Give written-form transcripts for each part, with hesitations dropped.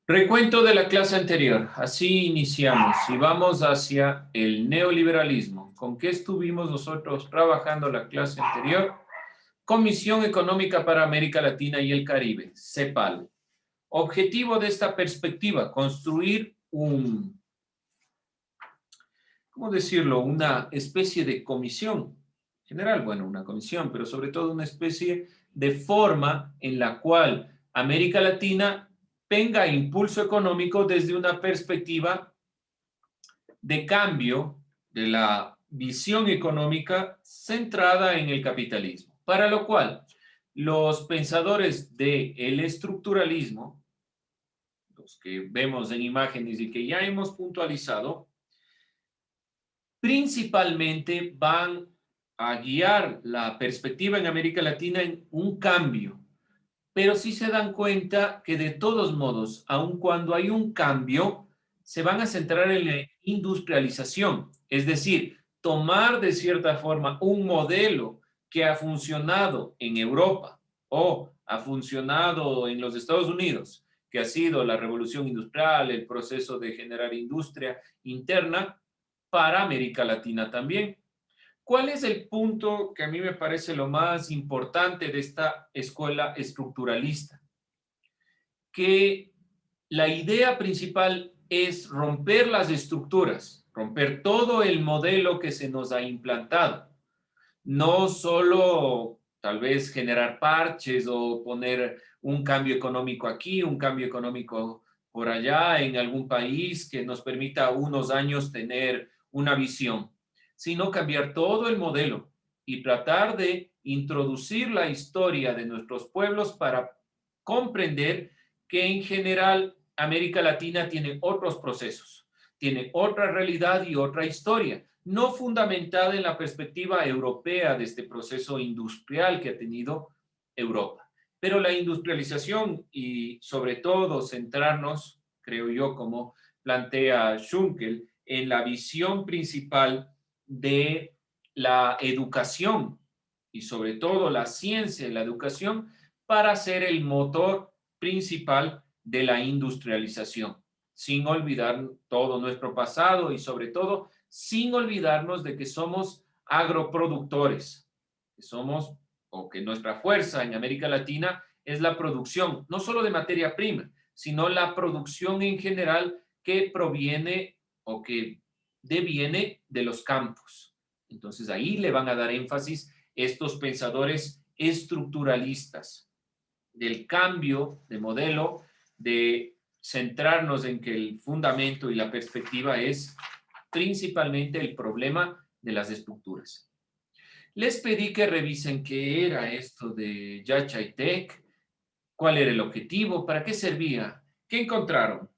Recuento de la clase anterior. Así iniciamos y vamos hacia el neoliberalismo. ¿Con qué estuvimos nosotros trabajando la clase anterior? Comisión Económica para América Latina y el Caribe, CEPAL. Objetivo de esta perspectiva, construir ¿cómo decirlo? Una especie de comisión general, bueno, una comisión, pero sobre todo una especie de forma en la cual América Latina tenga impulso económico desde una perspectiva de cambio de la visión económica centrada en el capitalismo, para lo cual los pensadores del estructuralismo, los que vemos en imágenes y que ya hemos puntualizado, principalmente van a guiar la perspectiva en América Latina en un cambio, pero sí se dan cuenta que de todos modos, aun cuando hay un cambio, se van a centrar en la industrialización, es decir, tomar de cierta forma un modelo que ha funcionado en Europa o ha funcionado en los Estados Unidos, que ha sido la revolución industrial, el proceso de generar industria interna, para América Latina también. ¿Cuál es el punto que a mí me parece lo más importante de esta escuela estructuralista? Que la idea principal es romper las estructuras, romper todo el modelo que se nos ha implantado. No solo tal vez generar parches o poner un cambio económico aquí, un cambio económico por allá en algún país que nos permita unos años tener una visión, sino cambiar todo el modelo y tratar de introducir la historia de nuestros pueblos para comprender que en general América Latina tiene otros procesos, tiene otra realidad y otra historia, no fundamentada en la perspectiva europea de este proceso industrial que ha tenido Europa. Pero la industrialización y sobre todo centrarnos, creo yo, como plantea Schunkel, en la visión principal de la educación y sobre todo la ciencia y la educación para ser el motor principal de la industrialización, sin olvidar todo nuestro pasado y sobre todo sin olvidarnos de que somos agroproductores, que somos o que nuestra fuerza en América Latina es la producción, no solo de materia prima, sino la producción en general que proviene o que deviene de los campos. Entonces ahí le van a dar énfasis estos pensadores estructuralistas del cambio de modelo, de centrarnos en que el fundamento y la perspectiva es principalmente el problema de las estructuras. Les pedí que revisen qué era esto de Yachai-Tech, cuál era el objetivo, para qué servía, qué encontraron,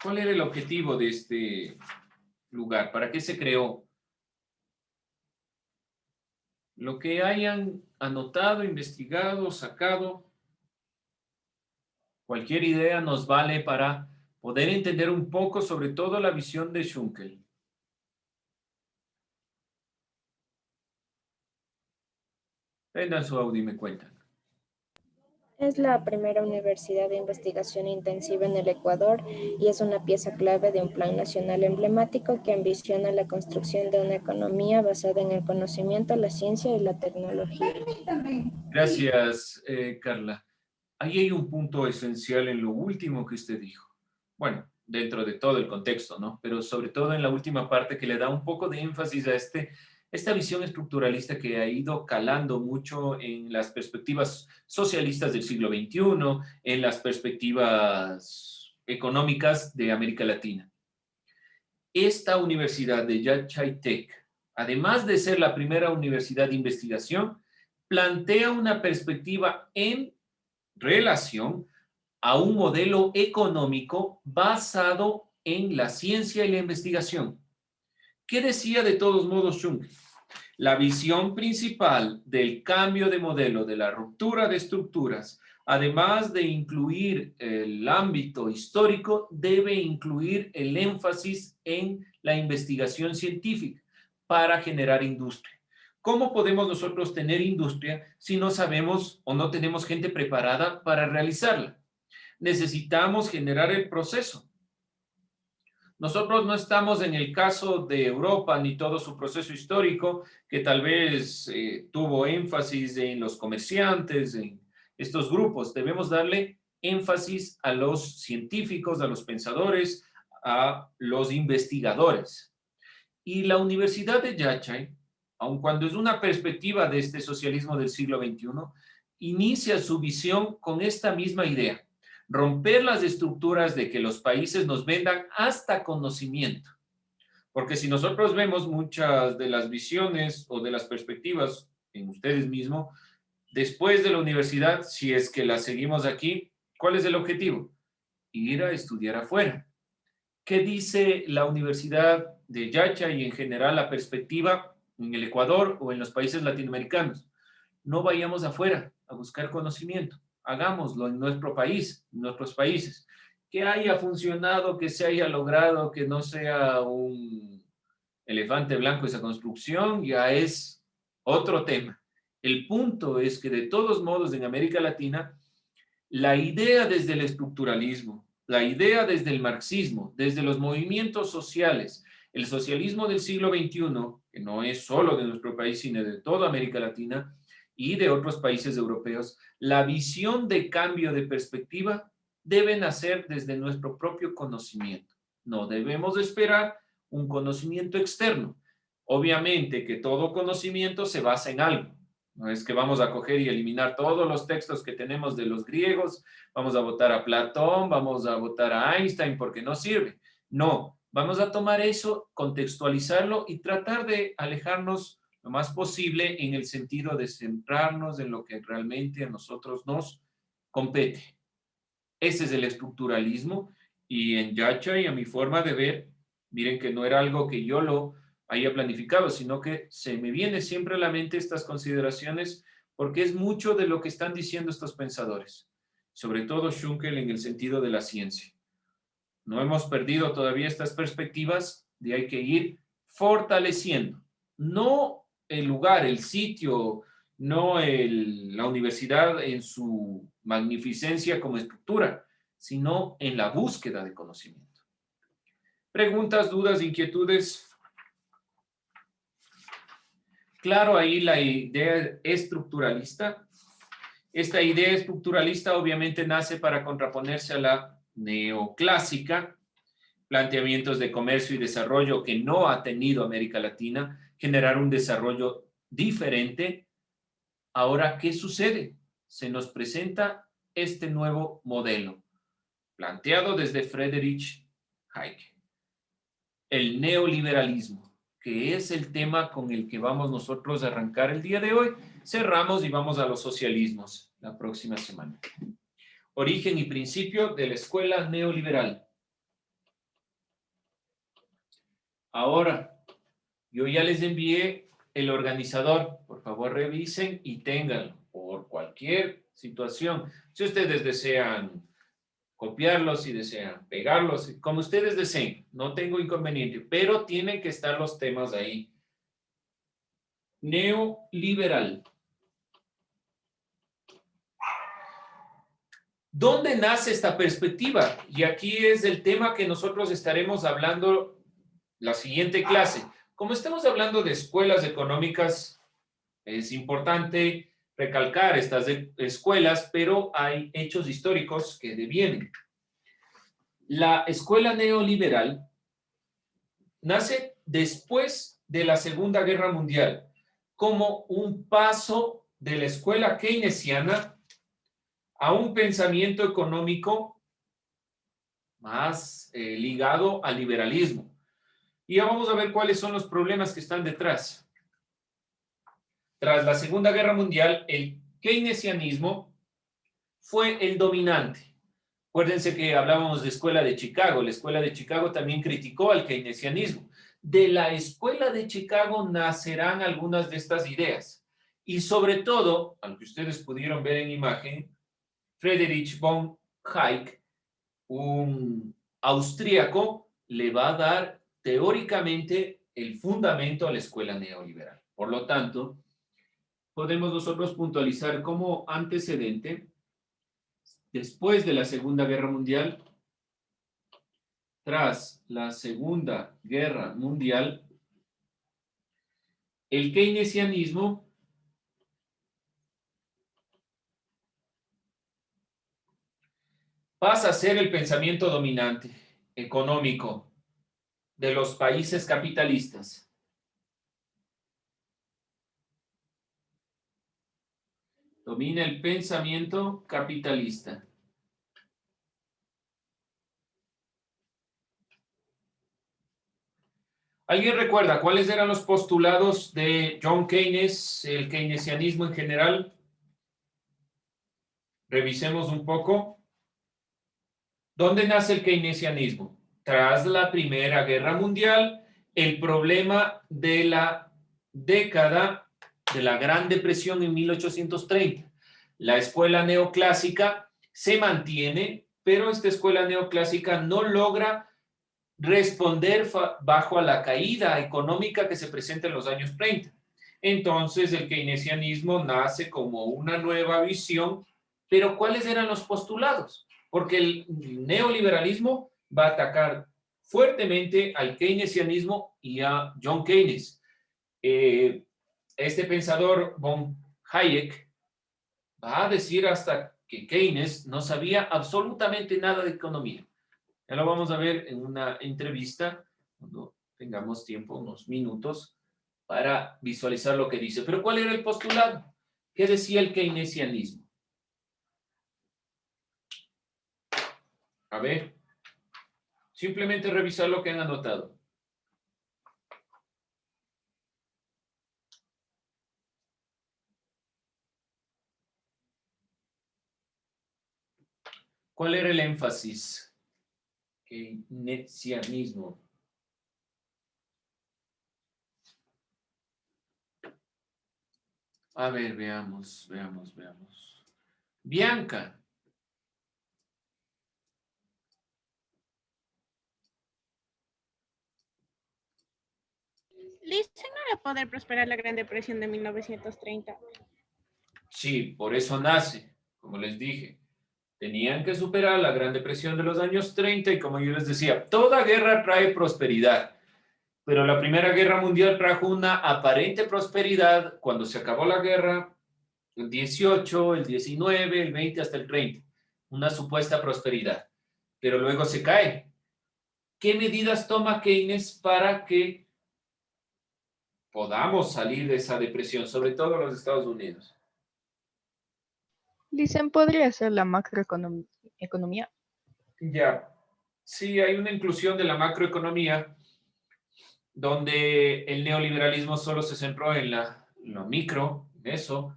cuál era el objetivo de este lugar, para qué se creó. Lo que hayan anotado, investigado, sacado, cualquier idea nos vale para poder entender un poco sobre todo la visión de Schunkel. Prendan su audio y me cuentan. Es la primera universidad de investigación intensiva en el Ecuador y es una pieza clave de un plan nacional emblemático que ambiciona la construcción de una economía basada en el conocimiento, la ciencia y la tecnología. Gracias, Carla. Ahí hay un punto esencial en lo último que usted dijo. Bueno, dentro de todo el contexto, ¿no? Pero sobre todo en la última parte que le da un poco de énfasis a esta visión estructuralista que ha ido calando mucho en las perspectivas socialistas del siglo XXI, en las perspectivas económicas de América Latina. Esta universidad de Yachai-Tech, además de ser la primera universidad de investigación, plantea una perspectiva en relación a un modelo económico basado en la ciencia y la investigación. ¿Qué decía de todos modos Schunkel? La visión principal del cambio de modelo, de la ruptura de estructuras, además de incluir el ámbito histórico, debe incluir el énfasis en la investigación científica para generar industria. ¿Cómo podemos nosotros tener industria si no sabemos o no tenemos gente preparada para realizarla? Necesitamos generar el proceso. Nosotros no estamos en el caso de Europa ni todo su proceso histórico, que tal vez tuvo énfasis en los comerciantes, en estos grupos. Debemos darle énfasis a los científicos, a los pensadores, a los investigadores. Y la Universidad de Yachay, aun cuando es una perspectiva de este socialismo del siglo XXI, inicia su visión con esta misma idea: romper las estructuras de que los países nos vendan hasta conocimiento. Porque si nosotros vemos muchas de las visiones o de las perspectivas en ustedes mismos, después de la universidad, si es que la seguimos aquí, ¿cuál es el objetivo? Ir a estudiar afuera. ¿Qué dice la Universidad de Yacha y en general la perspectiva en el Ecuador o en los países latinoamericanos? No vayamos afuera a buscar conocimiento, hagámoslo en nuestro país, en nuestros países. Que haya funcionado, que se haya logrado, que no sea un elefante blanco esa construcción, ya es otro tema. El punto es que de todos modos en América Latina, la idea desde el estructuralismo, la idea desde el marxismo, desde los movimientos sociales, el socialismo del siglo XXI, que no es solo de nuestro país, sino de toda América Latina y de otros países europeos, la visión de cambio de perspectiva debe nacer desde nuestro propio conocimiento. No debemos esperar un conocimiento externo. Obviamente que todo conocimiento se basa en algo. No es que vamos a coger y eliminar todos los textos que tenemos de los griegos, vamos a votar a Platón, vamos a votar a Einstein porque no sirve. No, vamos a tomar eso, contextualizarlo y tratar de alejarnos lo más posible en el sentido de centrarnos en lo que realmente a nosotros nos compete. Ese es el estructuralismo y en Yacha y a mi forma de ver, miren que no era algo que yo lo haya planificado, sino que se me viene siempre a la mente estas consideraciones porque es mucho de lo que están diciendo estos pensadores, sobre todo Schunkel en el sentido de la ciencia. No hemos perdido todavía estas perspectivas y hay que ir fortaleciendo, no el lugar, el sitio, no la universidad en su magnificencia como estructura, sino en la búsqueda de conocimiento. Preguntas, dudas, inquietudes. Claro, ahí la idea estructuralista. Esta idea estructuralista obviamente nace para contraponerse a la neoclásica, planteamientos de comercio y desarrollo que no ha tenido América Latina, generar un desarrollo diferente. Ahora, ¿qué sucede? Se nos presenta este nuevo modelo, planteado desde Friedrich Hayek, el neoliberalismo, que es el tema con el que vamos nosotros a arrancar el día de hoy. Cerramos y vamos a los socialismos la próxima semana. Origen y principio de la escuela neoliberal. Ahora, yo ya les envié el organizador. Por favor, revisen y ténganlo por cualquier situación. Si ustedes desean copiarlos, si desean pegarlos, como ustedes deseen, no tengo inconveniente, pero tienen que estar los temas ahí. Neoliberal. ¿Dónde nace esta perspectiva? Y aquí es el tema que nosotros estaremos hablando la siguiente clase. Como estamos hablando de escuelas económicas, es importante recalcar estas escuelas, pero hay hechos históricos que devienen. La escuela neoliberal nace después de la Segunda Guerra Mundial como un paso de la escuela keynesiana a un pensamiento económico más ligado al liberalismo. Y ya vamos a ver cuáles son los problemas que están detrás. Tras la Segunda Guerra Mundial, el keynesianismo fue el dominante. Acuérdense que hablábamos de Escuela de Chicago. La Escuela de Chicago también criticó al keynesianismo. De la Escuela de Chicago nacerán algunas de estas ideas. Y sobre todo, aunque ustedes pudieron ver en imagen, Friedrich von Hayek, un austríaco, le va a dar teóricamente el fundamento a la escuela neoliberal. Por lo tanto, podemos nosotros puntualizar como antecedente, después de la Segunda Guerra Mundial, tras la Segunda Guerra Mundial, el keynesianismo pasa a ser el pensamiento dominante económico de los países capitalistas. Domina el pensamiento capitalista. ¿Alguien recuerda cuáles eran los postulados de John Keynes, el keynesianismo en general? Revisemos un poco. ¿Dónde nace el keynesianismo? Tras la Primera Guerra Mundial, el problema de la década de la Gran Depresión en 1830. La escuela neoclásica se mantiene, pero esta escuela neoclásica no logra responder bajo a la caída económica que se presenta en los años 30. Entonces, el keynesianismo nace como una nueva visión, pero ¿cuáles eran los postulados? Porque el neoliberalismo va a atacar fuertemente al keynesianismo y a John Keynes. Este pensador, von Hayek, va a decir hasta que Keynes no sabía absolutamente nada de economía. Ya lo vamos a ver en una entrevista, cuando tengamos tiempo, unos minutos, para visualizar lo que dice. Pero ¿cuál era el postulado? ¿Qué decía el keynesianismo? A ver, simplemente revisar lo que han anotado. ¿Cuál era el énfasis? Keynesianismo. A ver, veamos. Bianca. Listo, no era poder prosperar la Gran Depresión de 1930. Sí, por eso nace, como les dije. Tenían que superar la Gran Depresión de los años 30 y como yo les decía, toda guerra trae prosperidad, pero la Primera Guerra Mundial trajo una aparente prosperidad cuando se acabó la guerra, el 18, el 19, el 20 hasta el 30, una supuesta prosperidad, pero luego se cae. ¿Qué medidas toma Keynes para que podamos salir de esa depresión, sobre todo los Estados Unidos? Dicen, podría ser la macroeconomía. Ya, sí, hay una inclusión de la macroeconomía donde el neoliberalismo solo se centró en lo micro, en eso,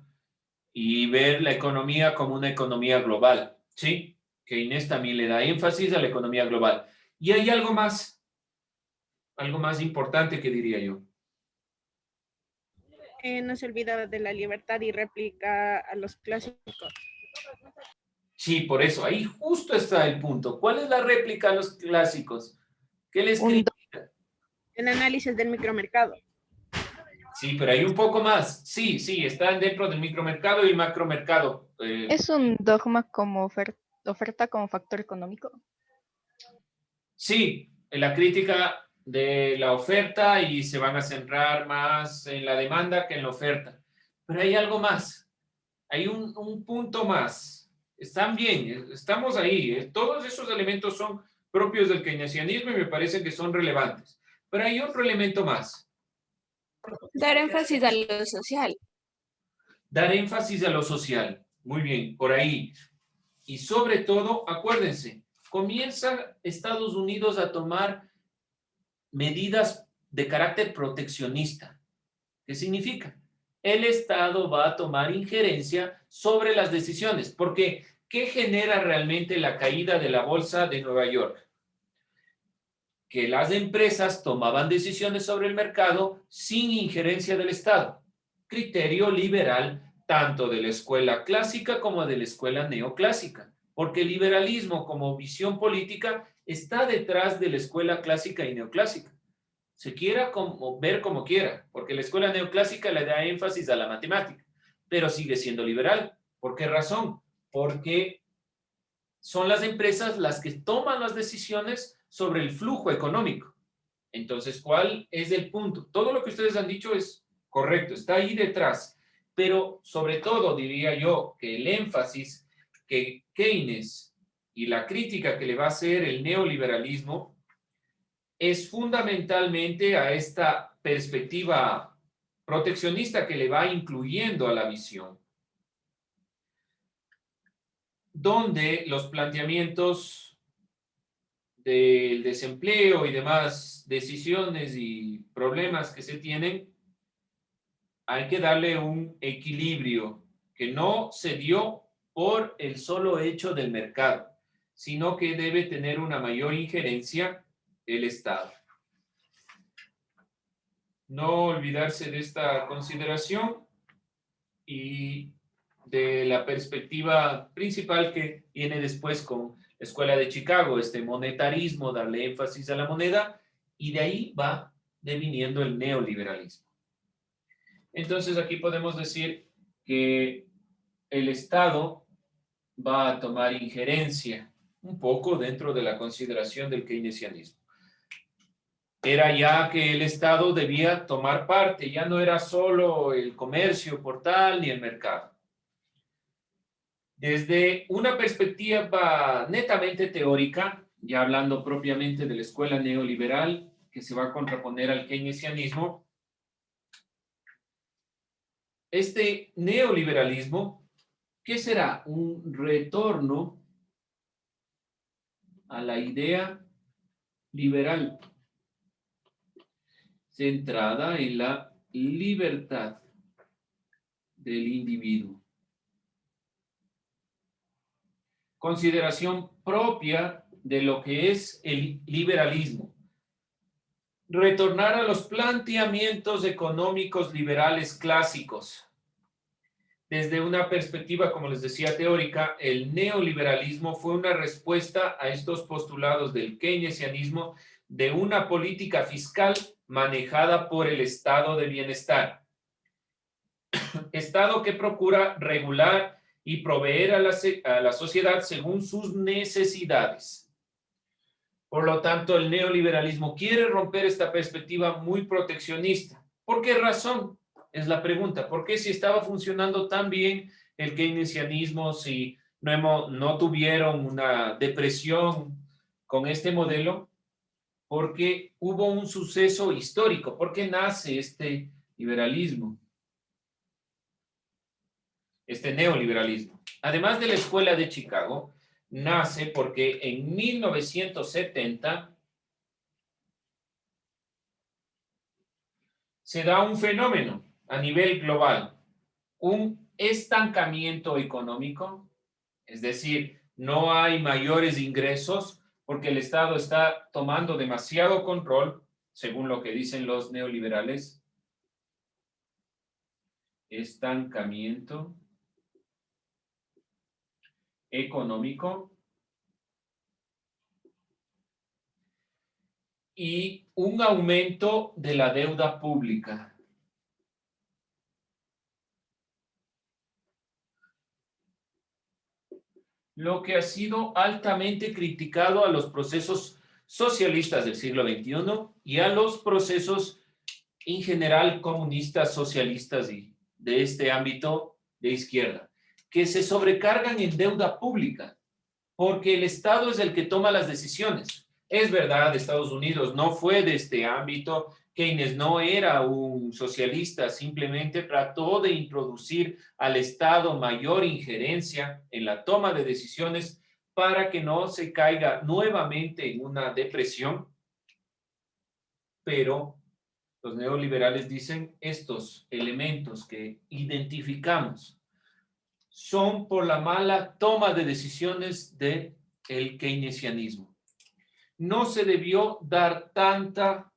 y ver la economía como una economía global, ¿sí? Keynes también le da énfasis a la economía global. Y hay algo más importante que diría yo. No se olvida de la libertad y réplica a los clásicos. Sí, por eso, ahí justo está el punto. ¿Cuál es la réplica a los clásicos? ¿Qué les critica? El análisis del micromercado. Sí, pero hay un poco más. Sí, están dentro del micromercado y el macromercado. ¿Es un dogma como oferta como factor económico? Sí, en la crítica de la oferta y se van a centrar más en la demanda que en la oferta. Pero hay algo más. Hay un punto más. Están bien, estamos ahí. Todos esos elementos son propios del keynesianismo y me parece que son relevantes. Pero hay otro elemento más. Dar énfasis a lo social. Dar énfasis a lo social. Muy bien, por ahí. Y sobre todo, acuérdense, comienza Estados Unidos a tomar medidas de carácter proteccionista. ¿Qué significa? El Estado va a tomar injerencia sobre las decisiones, porque ¿qué genera realmente la caída de la bolsa de Nueva York? Que las empresas tomaban decisiones sobre el mercado sin injerencia del Estado. Criterio liberal tanto de la escuela clásica como de la escuela neoclásica, porque el liberalismo como visión política está detrás de la escuela clásica y neoclásica. se quiera ver como quiera, porque la escuela neoclásica le da énfasis a la matemática, pero sigue siendo liberal. ¿Por qué razón? Porque son las empresas las que toman las decisiones sobre el flujo económico. Entonces, ¿cuál es el punto? Todo lo que ustedes han dicho es correcto, está ahí detrás, pero sobre todo diría yo que el énfasis que Keynes y la crítica que le va a hacer el neoliberalismo es fundamentalmente a esta perspectiva proteccionista que le va incluyendo a la visión, donde los planteamientos del desempleo y demás decisiones y problemas que se tienen, hay que darle un equilibrio que no se dio por el solo hecho del mercado, sino que debe tener una mayor injerencia el Estado. No olvidarse de esta consideración y de la perspectiva principal que viene después con la Escuela de Chicago, este monetarismo, darle énfasis a la moneda, y de ahí va deviniendo el neoliberalismo. Entonces aquí podemos decir que el Estado va a tomar injerencia un poco dentro de la consideración del keynesianismo. Era ya que el Estado debía tomar parte, ya no era solo el comercio portal ni el mercado. Desde una perspectiva netamente teórica, ya hablando propiamente de la escuela neoliberal que se va a contraponer al keynesianismo, este neoliberalismo, ¿qué será? Un retorno a la idea liberal, centrada en la libertad del individuo. Consideración propia de lo que es el liberalismo. Retornar a los planteamientos económicos liberales clásicos. Desde una perspectiva, como les decía, teórica, el neoliberalismo fue una respuesta a estos postulados del keynesianismo de una política fiscal manejada por el estado de bienestar. Estado que procura regular y proveer a la sociedad según sus necesidades. Por lo tanto, el neoliberalismo quiere romper esta perspectiva muy proteccionista. ¿Por qué razón? Es la pregunta. ¿Por qué si estaba funcionando tan bien el keynesianismo, si no tuvieron una depresión con este modelo? Porque hubo un suceso histórico. ¿Por qué nace este liberalismo? Este neoliberalismo. Además de la Escuela de Chicago, nace porque en 1970 se da un fenómeno a nivel global, un estancamiento económico, es decir, no hay mayores ingresos porque el Estado está tomando demasiado control, según lo que dicen los neoliberales. Estancamiento económico y un aumento de la deuda pública. Lo que ha sido altamente criticado a los procesos socialistas del siglo XXI y a los procesos en general comunistas, socialistas y de este ámbito de izquierda, que se sobrecargan en deuda pública, porque el Estado es el que toma las decisiones. Es verdad, Estados Unidos no fue de este ámbito, Keynes no era un socialista, simplemente trató de introducir al Estado mayor injerencia en la toma de decisiones para que no se caiga nuevamente en una depresión, pero los neoliberales dicen estos elementos que identificamos son por la mala toma de decisiones del keynesianismo. No se debió dar tanto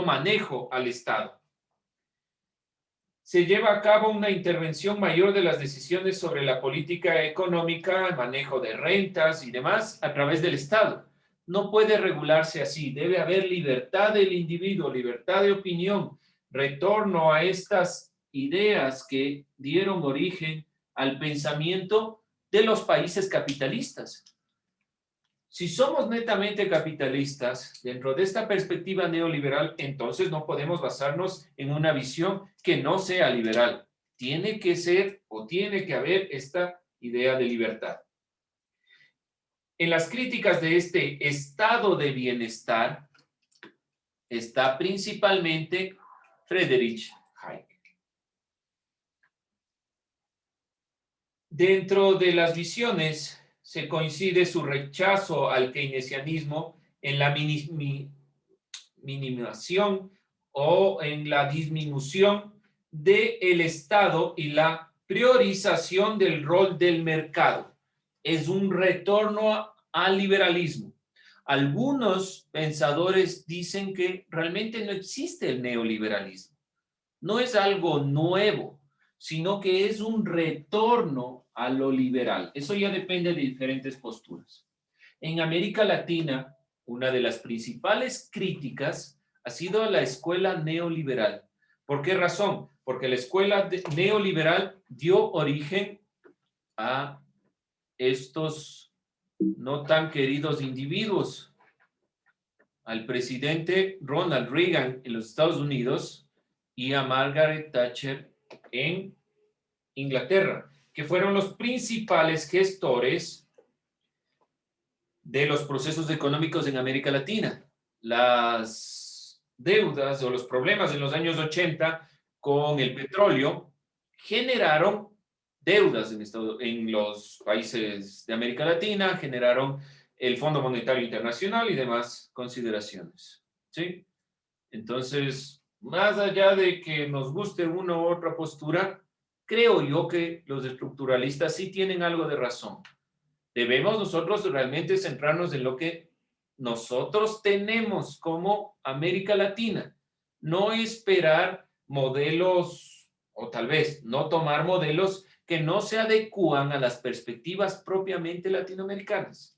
manejo al Estado. Se lleva a cabo una intervención mayor de las decisiones sobre la política económica, el manejo de rentas y demás a través del Estado. no puede regularse así. Debe haber libertad del individuo, libertad de opinión, retorno a estas ideas que dieron origen al pensamiento de los países capitalistas. Si somos netamente capitalistas, dentro de esta perspectiva neoliberal, entonces no podemos basarnos en una visión que no sea liberal. Tiene que ser o tiene que haber esta idea de libertad. En las críticas de este estado de bienestar está principalmente Friedrich Hayek. Dentro de las visiones se coincide su rechazo al keynesianismo en la minimización o en la disminución del Estado y la priorización del rol del mercado. Es un retorno al liberalismo. Algunos pensadores dicen que realmente no existe el neoliberalismo. No es algo nuevo, sino que es un retorno a lo liberal. Eso ya depende de diferentes posturas. En América Latina, una de las principales críticas ha sido a la escuela neoliberal. ¿Por qué razón? Porque la escuela neoliberal dio origen a estos no tan queridos individuos, al presidente Ronald Reagan en los Estados Unidos y a Margaret Thatcher en Inglaterra, que fueron los principales gestores de los procesos económicos en América Latina. Las deudas o los problemas en los años 80 con el petróleo generaron deudas en los países de América Latina, generaron el Fondo Monetario Internacional y demás consideraciones, ¿sí? Entonces, más allá de que nos guste una u otra postura, creo yo que los estructuralistas sí tienen algo de razón. Debemos nosotros realmente centrarnos en lo que nosotros tenemos como América Latina, no esperar modelos, o tal vez no tomar modelos que no se adecúan a las perspectivas propiamente latinoamericanas.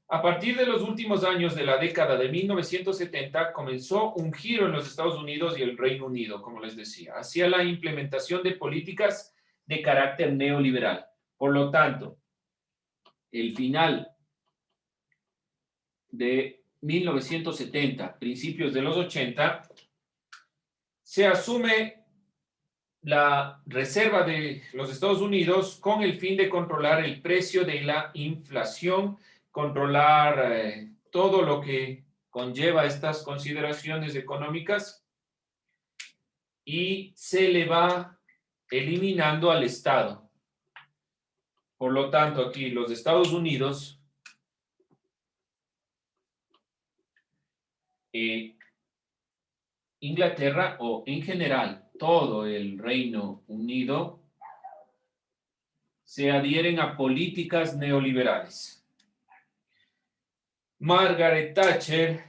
A partir de los últimos años de la década de 1970, comenzó un giro en los Estados Unidos y el Reino Unido, como les decía, hacia la implementación de políticas de carácter neoliberal. Por lo tanto, el final de 1970, principios de los 80, se asume la reserva de los Estados Unidos con el fin de controlar el precio de la inflación, controlar todo lo que conlleva estas consideraciones económicas, y se le va eliminando al Estado. Por lo tanto, aquí los Estados Unidos Inglaterra, o en general todo el Reino Unido, se adhieren a políticas neoliberales. Margaret Thatcher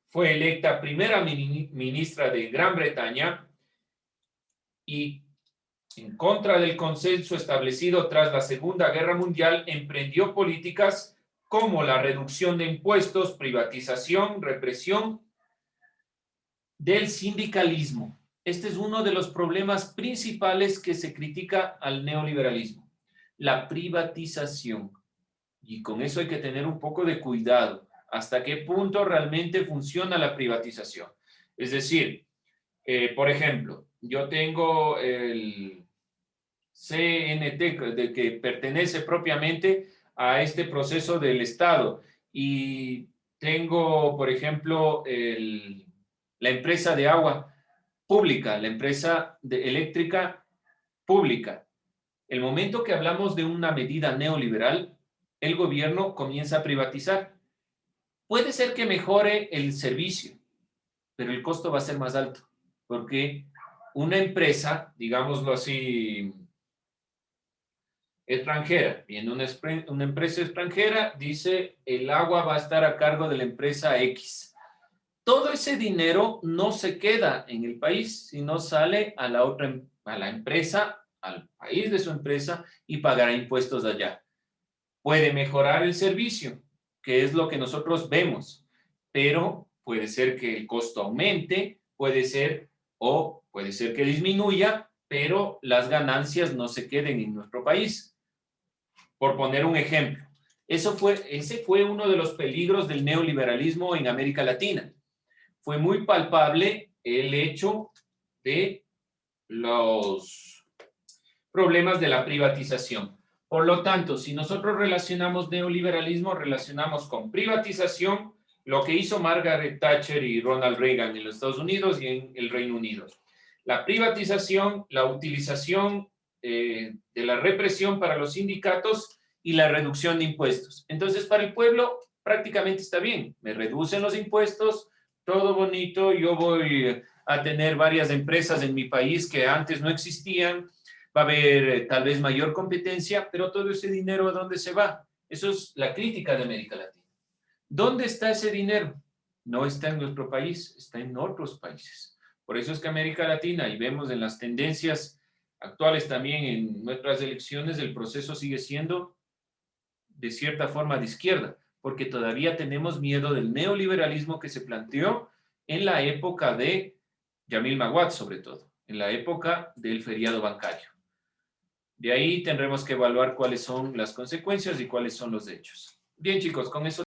fue electa primera ministra de Gran Bretaña y, en contra del consenso establecido tras la Segunda Guerra Mundial, emprendió políticas como la reducción de impuestos, privatización, represión del sindicalismo. Este es uno de los problemas principales que se critica al neoliberalismo, la privatización. Y con eso hay que tener un poco de cuidado. ¿Hasta qué punto realmente funciona la privatización? Es decir, por ejemplo, yo tengo el CNT, de que pertenece propiamente a este proceso del Estado, y tengo, por ejemplo, la empresa de agua pública, la empresa eléctrica pública. El momento que hablamos de una medida neoliberal, el gobierno comienza a privatizar. Puede ser que mejore el servicio, pero el costo va a ser más alto, porque una empresa, digámoslo así, extranjera, viene una empresa extranjera, dice el agua va a estar a cargo de la empresa X. Todo ese dinero no se queda en el país, sino sale a la empresa, al país de su empresa, y pagará impuestos allá. Puede mejorar el servicio, que es lo que nosotros vemos, pero puede ser que el costo aumente, puede ser que disminuya, pero las ganancias no se queden en nuestro país. Por poner un ejemplo, ese fue uno de los peligros del neoliberalismo en América Latina. Fue muy palpable el hecho de los problemas de la privatización. Por lo tanto, si nosotros relacionamos neoliberalismo, relacionamos con privatización lo que hizo Margaret Thatcher y Ronald Reagan en los Estados Unidos y en el Reino Unido. La privatización, la utilización de la represión para los sindicatos y la reducción de impuestos. Entonces, para el pueblo prácticamente está bien. Me reducen los impuestos, todo bonito, yo voy a tener varias empresas en mi país que antes no existían, va a haber tal vez mayor competencia, pero todo ese dinero, ¿a dónde se va? Eso es la crítica de América Latina. ¿Dónde está ese dinero? No está en nuestro país, está en otros países. Por eso es que América Latina, y vemos en las tendencias actuales también en nuestras elecciones, el proceso sigue siendo de cierta forma de izquierda, porque todavía tenemos miedo del neoliberalismo que se planteó en la época de Yamil Maguad, sobre todo, en la época del feriado bancario. De ahí tendremos que evaluar cuáles son las consecuencias y cuáles son los hechos. Bien, chicos, con eso